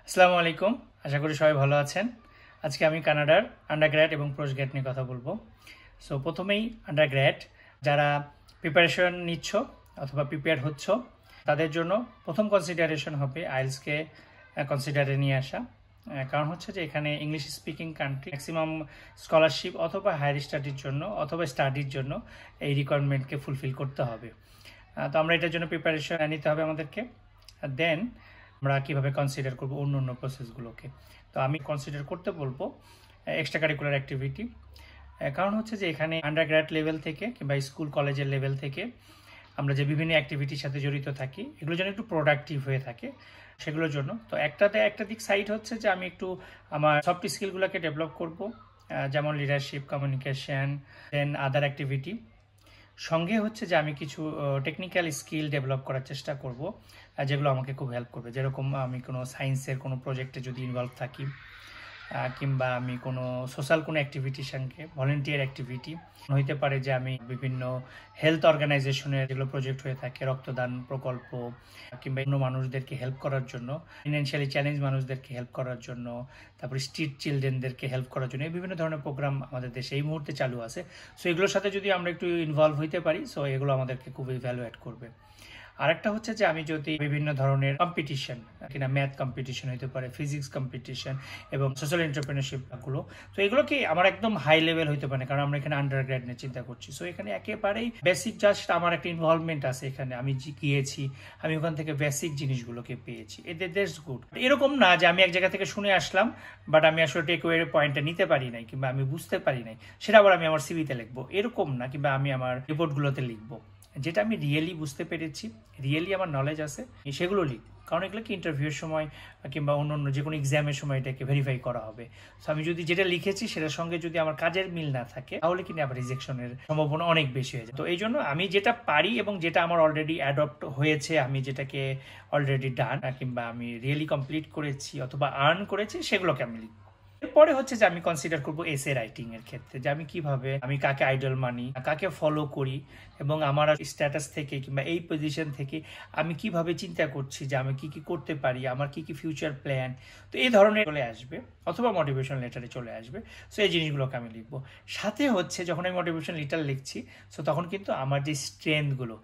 আসসালামু আলাইকুম। আশা করি সবাই ভালো আছেন। আজকে আমি কানাডার আন্ডারগ্র্যাড এবং পোস্টগ্র্যাড নিয়ে কথা বলবো। সো প্রথমেই আন্ডারগ্র্যাড যারা প্রিপারেশন নিচ্ছ অথবা প্রিপেয়ার হচ্ছ তাদের জন্য প্রথম কনসিডারেশন হবে আইএলটিএসকে কনসিডারে নিয়ে আসা। কারণ হচ্ছে যে এখানে English speaking country maximum scholarship অথবা হায়ার স্টাডির জন্য অথবা স্টাডির জন্য এই রিকোয়ারমেন্টকে ফুলফিল করতে হবে। তো আমরা এটার জন্য প্রিপারেশন নিতে হবে আমাদেরকে। দেন আমরা কীভাবে কনসিডার করবো অন্য প্রসেসগুলোকে। তো আমি কনসিডার করতে বলবো এক্সট্রা কারিকুলার অ্যাক্টিভিটি। কারণ হচ্ছে যে এখানে আন্ডারগ্র্যাড লেভেল থেকে কিংবা স্কুল কলেজের লেভেল থেকে আমরা যে বিভিন্ন অ্যাক্টিভিটির সাথে জড়িত থাকি এগুলো যেন একটু প্রোডাক্টিভ হয়ে থাকে সেগুলোর জন্য। তো একটা দিক সাইড হচ্ছে যে আমি একটু আমার সফট স্কিলগুলোকে ডেভেলপ করব, যেমন লিডারশিপ, কমিউনিকেশন, দেন আদার অ্যাক্টিভিটি। সঙ্গে হচ্ছে যে আমি কিছু টেকনিক্যাল স্কিল ডেভেলপ করার চেষ্টা করব যেগুলো আমাকে খুব হেল্প করবে। যেরকম আমি কোনো সায়েন্সের কোনো প্রজেক্টে যদি ইনভলভ থাকি কিংবা আমি কোনো সোশ্যাল কোনো অ্যাক্টিভিটির সঙ্গে ভলেন্টিয়ার অ্যাক্টিভিটি হইতে পারে, যে আমি বিভিন্ন হেলথ অর্গানাইজেশনের যেগুলো প্রজেক্ট হয়ে থাকে, রক্তদান প্রকল্প কিংবা অন্য মানুষদেরকে হেল্প করার জন্য, ফিনান্সিয়ালি চ্যালেঞ্জ মানুষদেরকে হেল্প করার জন্য, তারপর স্ট্রিট চিলড্রেনদেরকে হেল্প করার জন্য এই বিভিন্ন ধরনের প্রোগ্রাম আমাদের দেশে এই মুহূর্তে চালু আছে। সো এগুলোর সাথে যদি আমরা একটু ইনভলভ হইতে পারি সো এগুলো আমাদেরকে খুবই ভ্যালু অ্যাড করবে। আরেকটা হচ্ছে যে আমি যদি বিভিন্ন ধরনের কম্পিটিশন কিনা ম্যাথ কম্পিটিশন হতে পারে, ফিজিক্স কম্পিটিশন এবং সোশ্যাল এন্টারপ্রেনারশিপগুলো, তো এগুলো কি আমার একদম হাই লেভেল হইতে পারে কারণ আমরা এখানে আন্ডারগ্র্যাড নিয়ে চিন্তা করছি। সো এখানে একেবারেই বেসিক জাস্ট আমার একটা ইনভলভমেন্ট আছে, এখানে আমি গিয়েছি, আমি ওখান থেকে বেসিক জিনিসগুলোকে পেয়েছি, দ্যাটস গুড। এরকম না যে আমি এক জায়গা থেকে শুনে আসলাম বাট আমি আসলে টেক ওয়ে পয়েন্টটা নিতে পারি নাই কিংবা আমি বুঝতে পারি নাই, সেটা আবার আমি আমার সিভিতে লিখবো, এরকম না, কিংবা আমি আমার রিপোর্টগুলোতে লিখবো। যেটা আমি রিয়েলি বুঝতে পেরেছি, রিয়েলি আমার নলেজ আছে, সেগুলো লিখ। কারণ এগুলো কি ইন্টারভিউয়ের সময় কিংবা অন্য যে কোনো এক্সামের সময় এটাকে ভেরিফাই করা হবে। সো আমি যদি যেটা লিখেছি সেটার সঙ্গে যদি আমার কাজের মিল না থাকে তাহলে কিন্তু আবার রিজেকশনের সম্ভাবনা অনেক বেশি হয়ে যায়। তো এই জন্য আমি যেটা পারি এবং যেটা আমার অলরেডি অ্যাডপ্ট হয়েছে, আমি যেটাকে অলরেডি ডান কিংবা আমি রিয়েলি কমপ্লিট করেছি অথবা আর্ন করেছি সেগুলোকে আমি লিখব। এরপরে হচ্ছে যে আমি কনসিডার করবো এসে রাইটিং এর ক্ষেত্রে, যে আমি কিভাবে, আমি কাকে আইডল মানি, কাকে ফলো করি এবং আমার স্ট্যাটাস থেকে কিংবা এই পজিশন থেকে আমি কিভাবে চিন্তা করছি যে আমি কি কি করতে পারি, আমার কি কি ফিউচার প্ল্যান, তো এই ধরনের চলে আসবে অথবা মোটিভেশন লেটারে চলে আসবে। সো এই জিনিসগুলোকে আমি লিখবো। সাথে হচ্ছে যখন আমি মোটিভেশন লেটার লিখছি সো তখন কিন্তু আমার যে স্ট্রেংথগুলো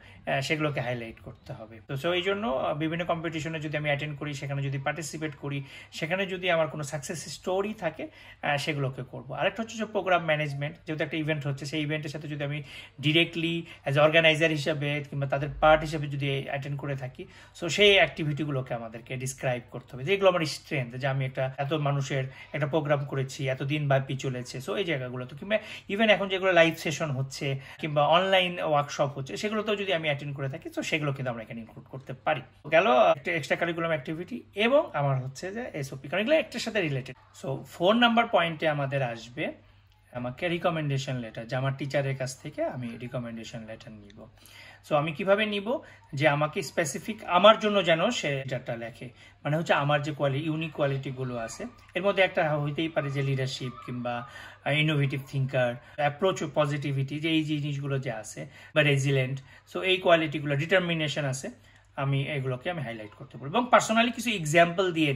সেগুলোকে হাইলাইট করতে হবে। তো সো এই জন্য বিভিন্ন কম্পিটিশনে যদি আমি অ্যাটেন্ড করি, সেখানে যদি পার্টিসিপেট করি, সেখানে যদি আমার কোনো সাকসেস স্টোরি থাকে সেগুলোকে করবো। আরেকটা হচ্ছে যে প্রোগ্রাম ম্যানেজমেন্ট, যেহেতু একটা ইভেন্ট হচ্ছে, সেই ইভেন্টের সাথে যদি আমি ডিরেক্টলি অ্যাজ অর্গানাইজার হিসাবে কিংবা তাদের পার্ট হিসেবে যদি অ্যাটেন্ড করে থাকি সো সেই অ্যাক্টিভিটিগুলোকে আমাদেরকে ডিসক্রাইব করতে হবে, যেগুলো আমার স্ট্রেংথ, যে আমি একটা এত মানুষের একটা প্রোগ্রাম করেছি, এতদিন ব্যাপী চলেছে। সো এই জায়গাগুলো তো, কিংবা ইভেন এখন যেগুলো লাইভ সেশন হচ্ছে কিংবা অনলাইন ওয়ার্কশপ হচ্ছে সেগুলোতেও যদি আমি অ্যাটেন্ড করে থাকি তো সেগুলো কিন্তু আমরা এখানে ইনক্লুড করতে পারি। গেল একটা এক্সট্রা কারিকুলাম অ্যাক্টিভিটি এবং আমার হচ্ছে যে এসওপি, কারণ এগুলো একটার সাথে রিলেটেড। সো 4 নাম্বার পয়েন্টে আমাদের আসবে আমাকে রিকমেন্ডেশন লেটার, যে আমার টিচারের কাছ থেকে আমি রিকমেন্ডেশন লেটার নিব। সো আমি কিভাবে নিব, যে আমাকে স্পেসিফিক আমার জন্য যেন সে লেটারটা লেখে, মানে হচ্ছে আমার যে ইউনিক কোয়ালিটিগুলো আছে এর মধ্যে একটা হইতেই পারে যে লিডারশিপ কিংবা ইনোভেটিভ থিঙ্কার, অ্যাপ্রোচ পজিটিভিটি, যে এই জিনিসগুলো যে আছে, বা রেজিলেন্ট। সো এই কোয়ালিটিগুলো, ডিটারমিনেশন আছে, আমি এগুলোকে আমি হাইলাইট করতে পারবো এবং পার্সোনালি কিছু এক্সাম্পল দিয়ে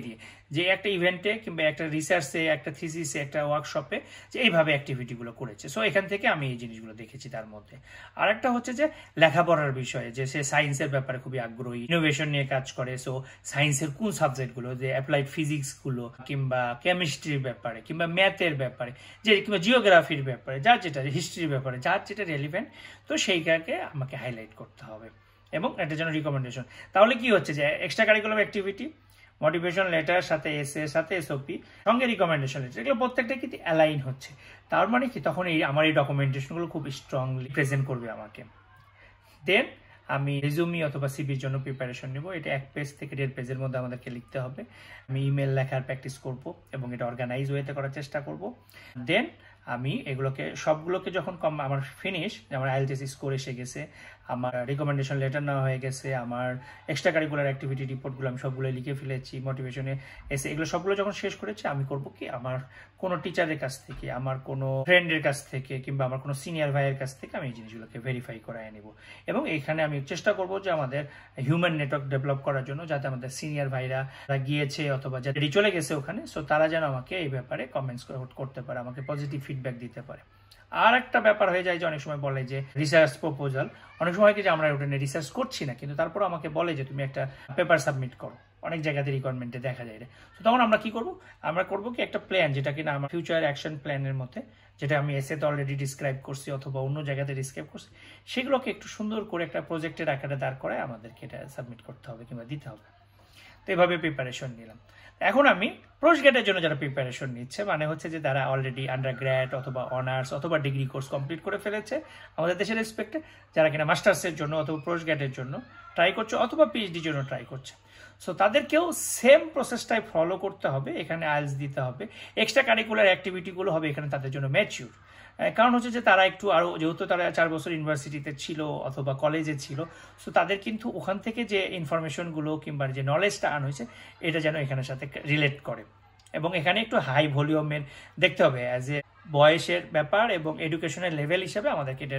যে একটা ইভেন্টে কিংবা একটা রিসার্চে, একটা থিসিসে, একটা ওয়ার্কশপে যে এইভাবে অ্যাক্টিভিটিগুলো করেছে। সো এখান থেকে আমি এই জিনিসগুলো দেখেছি তার মধ্যে। আরেকটা হচ্ছে যে লেখাপড়ার বিষয়ে, যে সে সায়েন্সের ব্যাপারে খুবই আগ্রহী, ইনোভেশন নিয়ে কাজ করে। সো সায়েন্সের কোন সাবজেক্টগুলো, যে অ্যাপ্লাইড ফিজিক্সগুলো কিংবা কেমিস্ট্রির ব্যাপারে কিংবা ম্যাথের ব্যাপারে, যে কিংবা জিওগ্রাফির ব্যাপারে, যার যেটা, হিস্ট্রির ব্যাপারে যার যেটা রেলিভেন্ট, তো সেইটাকে আমাকে হাইলাইট করতে হবে এবং এটার জন্য রিকমেন্ডেশন। তাহলে কি হচ্ছে যে extra curriculum activity, motivation letter, সাথে এসে, সাথে এসওপি, সঙ্গে রিকমেন্ডেশন লেটার, এগুলো প্রত্যেকটা কিন্তু অ্যালাইন হচ্ছে। তার মানে কি তখন আমার এই ডকুমেন্টেশনগুলো খুব স্ট্রংলি প্রেজেন্ট করবে আমাকে। দেন আমি রেজুমি অথবা সিভির জন্য প্রিপারেশন নেব। এটা 1 পেজ থেকে 1.5 পেজের মধ্যে আমাদেরকে লিখতে হবে। আমি ইমেল লেখার প্র্যাকটিস করব এবং এটা অর্গানাইজ ওয়েতে করার চেষ্টা করব। দেন আমি এগুলোকে সবগুলোকে যখন আমার ফিনিশ, আমার আইএলটিএস স্কোর এসে গেছে, আমার রিকমেন্ডেশন লেটার নেওয়া হয়ে গেছে, আমার এক্সট্রা কারিকুলার অ্যাক্টিভিটি রিপোর্টগুলো আমি সবগুলো লিখে ফেলেছি, মোটিভেশনে এসে এগুলো সবগুলো যখন শেষ করেছি আমি করব কি আমার কোনো টিচারের কাছ থেকে, আমার কোনো ফ্রেন্ডের কাছ থেকে কিংবা আমার কোনো সিনিয়র ভাইয়ের কাছ থেকে আমি এই জিনিসগুলোকে ভেরিফাই করায় নেব। এবং এখানে আমি চেষ্টা করব যে আমাদের হিউম্যান নেটওয়ার্ক ডেভেলপ করার জন্য, যাতে আমাদের সিনিয়র ভাইরা গিয়েছে অথবা যারা চলে গেছে ওখানে, সো তারা যেন আমাকে এই ব্যাপারে কমেন্টস করতে পারে, আমাকে পজিটিভ ফিডব্যাক দিতে পারে। আর একটা ব্যাপার হয়ে যায় যে অনেক সময় বলে যে রিসার্চ প্রপোজাল, অনেক সময় কি যে আমরা ওটা নিয়ে রিসার্চ করছি না, কিন্তু তারপর আমাকে বলে যে তুমি একটা পেপার সাবমিট করো, অনেক জায়গাতে রিকোয়ারমেন্টে দেখা যায়। তো তখন আমরা কি করব, আমরা করব কি একটা প্ল্যান, যেটা কিনা আমার ফিউচার অ্যাকশন প্ল্যানের মধ্যে, যেটা আমি এসেতে অলরেডি ডিসক্রাইব করছি অথবা অন্য জায়গাতে ডিসক্রাইব করছি, সেগুলোকে একটু সুন্দর করে একটা প্রজেক্টের আকারে দাঁড় করায় আমাদেরকে এটা সাবমিট করতে হবে কিংবা দিতে হবে। তো এভাবে প্রিপারেশন নিলাম। এখন আমি পোস্টগ্রেডের জন্য যারা প্রিপারেশন নিচ্ছে, মানে হচ্ছে যে তারা অলরেডি আন্ডারগ্র্যাড অথবা অনার্স অথবা ডিগ্রি কোর্স কমপ্লিট করে ফেলেছে আমাদের দেশের রেসপেক্টে, যারা কিনা মাস্টার্সের জন্য অথবা পোস্টগ্রেডের জন্য ট্রাই করছে অথবা পিএইচডির জন্য ট্রাই করছে, সো তাদেরকেও সেম প্রসেসটাই ফলো করতে হবে। এখানে আইএলটিএস দিতে হবে, এক্সট্রা কারিকুলার অ্যাক্টিভিটিগুলো হবে এখানে তাদের জন্য ম্যাচিউর। কারণ হচ্ছে যে তারা একটু আরও, যেহেতু তারা 4 বছর ইউনিভার্সিটিতে ছিল অথবা কলেজে ছিল, সো তাদের কিন্তু ওখান থেকে যে ইনফরমেশনগুলো কিংবা যে নলেজটা আন হয়েছে এটা যেন এখানের সাথে রিলেট করে। এবং এখানে একটু হাই ভলিউমের দেখতে হবে, অ্যাজ এ বয়সের ব্যাপার এবং এডুকেশনের লেভেল হিসাবে আমাদেরকে এটা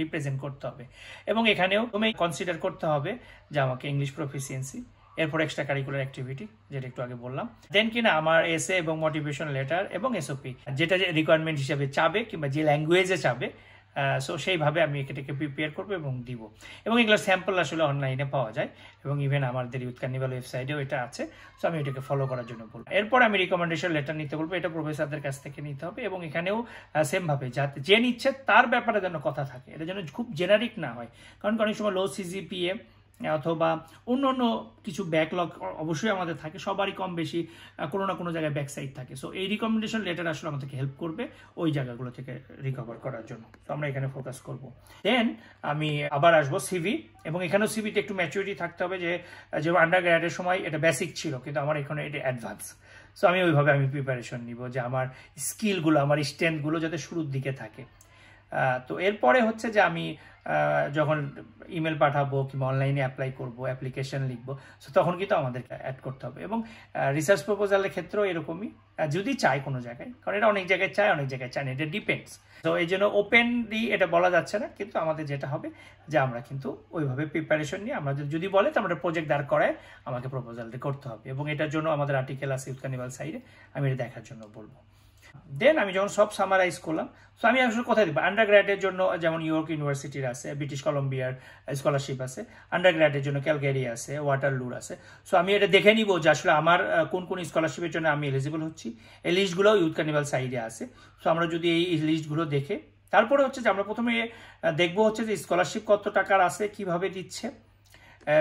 রিপ্রেজেন্ট করতে হবে। এবং এখানেও তুমি কনসিডার করতে হবে যে আমাকে ইংলিশ প্রফিসিয়েন্সি, এরপর এক্সট্রা কারিকুলার অ্যাক্টিভিটি যেটা একটু আগে বললাম, দেন কিনা আমার এসে এবং মোটিভেশন লেটার এবং এসওপি যেটা যে রিকোয়ারমেন্ট হিসাবে চাবে কিংবা যে ল্যাঙ্গুয়েজে চাবে, সো সেইভাবে আমি এটাকে প্রিপেয়ার করবো এবং দিব। এবং এগুলো স্যাম্পল আসলে অনলাইনে পাওয়া যায় এবং ইভেন আমাদের ইউথ কার্নিভাল ওয়েবসাইটেও এটা আছে, সো আমি এটাকে ফলো করার জন্য বলবো। এরপর আমি রিকমেন্ডেশন লেটার নিতে বলবো, এটা প্রফেসরদের কাছ থেকে নিতে হবে। এবং এখানেও সেমভাবে যাতে যে নিচ্ছে তার ব্যাপারে যেন কথা থাকে, এটা যেন খুব জেনারিক না হয়। কারণ অনেক সময় লো সিজিপিএ অথবা অন্য অন্য কিছু ব্যাকলগ অবশ্যই আমাদের থাকে, সবারই কম বেশি কোনো না কোনো জায়গায় ব্যাকসাইড থাকে। সো এই রিকমেন্ডেশন লেটার আসলে আমাদেরকে হেল্প করবে ওই জায়গাগুলো থেকে রিকভার করার জন্য। তো আমরা এখানে ফোকাস করব। দেন আমি আবার আসবো সিভি, এবং এখানেও সিভিতে একটু ম্যাচুরিটি থাকতে হবে, যে আন্ডার গ্র্যাডের সময় এটা বেসিক ছিল কিন্তু আমার এখানে এটা অ্যাডভান্স। সো আমি ওইভাবে আমি প্রিপারেশন নিব যে আমার স্কিলগুলো, আমার স্ট্রেংথগুলো যাতে শুরুর দিকে থাকে। তো এরপরে হচ্ছে যে আমি যখন ইমেল পাঠাবো কিংবা অনলাইনে অ্যাপ্লাই করবো, অ্যাপ্লিকেশন লিখবো, সো তখন কিন্তু আমাদেরকে অ্যাড করতে হবে। এবং রিসার্চ প্রপোজালের ক্ষেত্রেও এরকমই, যদি চাই কোনো জায়গায়, কারণ এটা অনেক জায়গায় চায় অনেক জায়গায় চায় না, এটা ডিপেন্ডস। তো এই জন্য ওপেনলি এটা বলা যাচ্ছে না, কিন্তু আমাদের যেটা হবে যে আমরা কিন্তু ওইভাবে প্রিপারেশন নিয়ে আমরা যদি বলে তো আমরা প্রজেক্ট দাঁড় করায় আমাকে প্রপোজালটা করতে হবে। এবং এটার জন্য আমাদের আর্টিকেল আছে ইউথ কার্নিভাল সাইডে, আমি এটা দেখার জন্য বলবো। দেন আমি যখন সব সামারাইজ করলাম, তো আমি আসলে কোথায় দিব, আন্ডারগ্র্যাডের জন্য যেমন ইয়র্ক ইউনিভার্সিটির আছে, ব্রিটিশ কলম্বিয়ার স্কলারশিপ আছে, আন্ডারগ্র্যাডের জন্য ক্যালগারি আছে, ওয়াটারলুর আছে। সো আমি এটা দেখে নিব যে আসলে আমার কোন কোন স্কলারশিপের জন্য আমি এলিজিবল হচ্ছি, এই লিস্টগুলো ইউথ কার্নিভাল সাইডে আছে। সো আমরা যদি এই লিস্টগুলো দেখে তারপরে হচ্ছে যে আমরা প্রথমে দেখবো হচ্ছে যে স্কলারশিপ কত টাকার আছে, কিভাবে দিচ্ছে,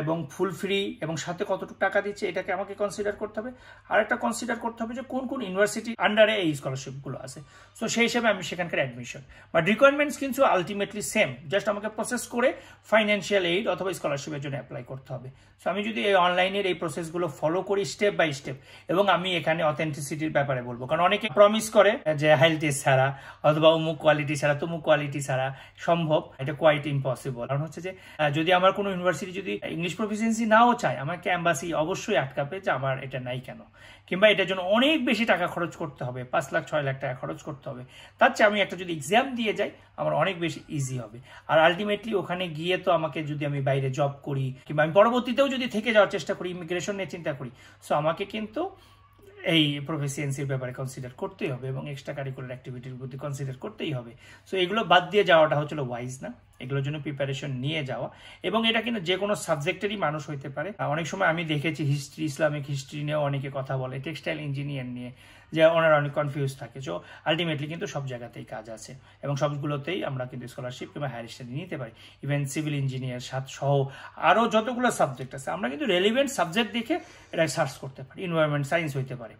এবং ফুল ফ্রি এবং সাথে কতটুকু টাকা দিচ্ছে, এটাকে আমাকে কনসিডার করতে হবে। আর একটা কনসিডার করতে হবে যে কোন কোন ইউনিভার্সিটি আন্ডারে এই স্কলারশিপগুলো আছে। সো সেই হিসেবে আমি সেখানকার অ্যাডমিশন, বাট রিকোয়ারমেন্টস কিন্তু আলটিমেটলি সেম, জাস্ট আমাকে প্রসেস করে ফাইন্যান্সিয়াল এইড অথবা স্কলারশিপের জন্য অ্যাপ্লাই করতে হবে। সো আমি যদি এই অনলাইনের এই প্রসেসগুলো ফলো করি স্টেপ বাই স্টেপ, এবং আমি এখানে অথেন্টিসিটির ব্যাপারে বলবো, কারণ অনেকে প্রমিস করে যে হাইল টেস্ট ছাড়া অথবা অমুক কোয়ালিটি ছাড়া তমুক কোয়ালিটি ছাড়া সম্ভব, এটা কোয়াইট ইম্পসিবল। কারণ হচ্ছে যে যদি আমার কোনো ইউনিভার্সিটি যদি ইংলিশ প্রফিসিয়েন্সি নাও চায়, আমাকে এম্বাসি অবশ্যই আটকাবে যে আমার এটা নাই কেন, কিংবা এটার জন্য অনেক বেশি টাকা খরচ করতে হবে, 5 লাখ 6 লাখ টাকা খরচ করতে হবে। তার চেয়ে আমি একটা যদি এক্সাম দিয়ে যাই আমার অনেক বেশি ইজি হবে। আর আলটিমেটলি ওখানে গিয়ে তো আমাকে যদি আমি বাইরে জব করি কিংবা আমি পরবর্তীতেও যদি থেকে যাওয়ার চেষ্টা করি, ইমিগ্রেশন নিয়ে চিন্তা করি, সো আমাকে কিন্তু এই প্রফিসিয়েন্সির ব্যাপারে কনসিডার করতেই হবে এবং এক্সট্রা কারিকুলার অ্যাক্টিভিটির প্রতি কনসিডার করতেই হবে। সো এগুলো বাদ দিয়ে যাওয়াটা হচ্ছিল ওয়াইজ না, এগুলোর জন্য প্রিপারেশন নিয়ে যাওয়া। এবং এটা কিন্তু যে কোনো সাবজেক্টেরই মানুষ হইতে পারে। অনেক সময় আমি দেখেছি হিস্ট্রি, ইসলামিক হিস্ট্রি নিয়েও অনেকে কথা বলে, টেক্সটাইল ইঞ্জিনিয়ার নিয়ে, যে ওনারা অনেক কনফিউজ থাকে। সো আলটিমেটলি কিন্তু সব জায়গাতেই কাজ আছে এবং সবগুলোতেই আমরা কিন্তু স্কলারশিপ কিংবা হায়ার স্টাডি নিতে পারি। ইভেন সিভিল ইঞ্জিনিয়ার সহ আরও যতগুলো সাবজেক্ট আছে আমরা কিন্তু রেলিভেন্ট সাবজেক্ট দেখে এটা সার্চ করতে পারি। এনভায়রনমেন্ট সায়েন্স হইতে পারে।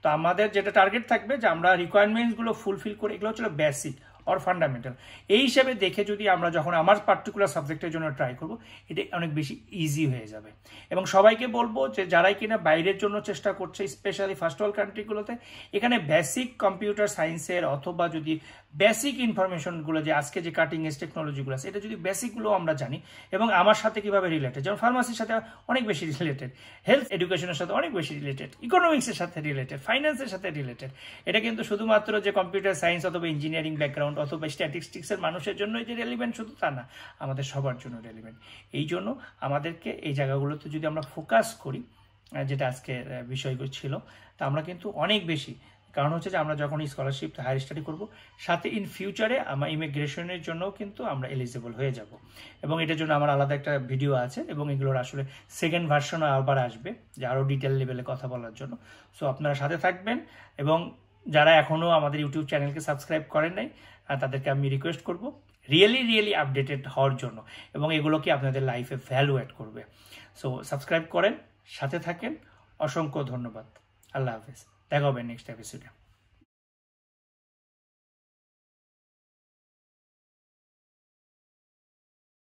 তো আমাদের যেটা টার্গেট থাকবে যে আমরা রিকোয়ারমেন্টসগুলো ফুলফিল করে, এগুলো হচ্ছিল বেসিক। অর ফান্ডামেন্টাল, এই হিসাবে দেখে যদি আমরা যখন আমার পার্টিকুলার সাবজেক্টের জন্য ট্রাই করব, এটা অনেক বেশি ইজি হয়ে যাবে। এবং সবাইকে বলবো যে যারাই কিনা বাইরের জন্য চেষ্টা করছে, স্পেশালি ফার্স্ট ওয়ার্ল্ড কান্ট্রিগুলোতে, এখানে বেসিক কম্পিউটার সায়েন্সের অথবা যদি বেসিক ইনফরমেশনগুলো, যে আজকে যে কাটিং এজ টেকনোলজিগুলো আছে, এটা যদি বেসিকগুলো আমরা জানি এবং আমার সাথে কিভাবে রিলেটেড, যেমন ফার্মাসির সাথে অনেক বেশি রিলেটেড, হেলথ এডুকেশনের সাথে অনেক বেশি রিলেটেড, ইকোনমিক্সের সাথে রিলেটেড, ফাইন্যান্সের সাথে রিলেটেড। এটা কিন্তু শুধুমাত্র যে কম্পিউটার সায়েন্স অথবা ইঞ্জিনিয়ারিং ব্যাকগ্রাউন্ড অথবা স্ট্যাটিস্টিক্সের মানুষের জন্যই যে রেলিভেন্ট শুধু তা না, আমাদের সবার জন্য রেলিভেন্ট। এই জন্য আমাদেরকে এই জায়গাগুলোতে যদি আমরা ফোকাস করি, যেটা আজকে বিষয়গুলো ছিল, তা আমরা কিন্তু অনেক বেশি, কারণ হচ্ছে যে আমরা যখন স্কলারশিপ হায়ার স্টাডি করব, সাথে ইন ফিউচারে আমার ইমিগ্রেশনের জন্যও কিন্তু আমরা এলিজিবল হয়ে যাব। এবং এটার জন্য আমার আলাদা একটা ভিডিও আছে এবং এগুলোর আসলে সেকেন্ড ভার্সনও আবার আসবে, যে আরও ডিটেল লেভেলে কথা বলার জন্য। সো আপনারা সাথে থাকবেন, এবং যারা এখনও আমাদের ইউটিউব চ্যানেলকে সাবস্ক্রাইব করেন নাই, তাদেরকে আমি রিকোয়েস্ট করব রিয়েলি আপডেটেড হওয়ার জন্য, এবং এগুলোকে আপনাদের লাইফে ভ্যালু অ্যাড করবে। সো সাবস্ক্রাইব করেন, সাথে থাকেন। অসংখ্য ধন্যবাদ। আল্লাহ হাফেজ। দেখা হবে নেক্সট এপিসোডে।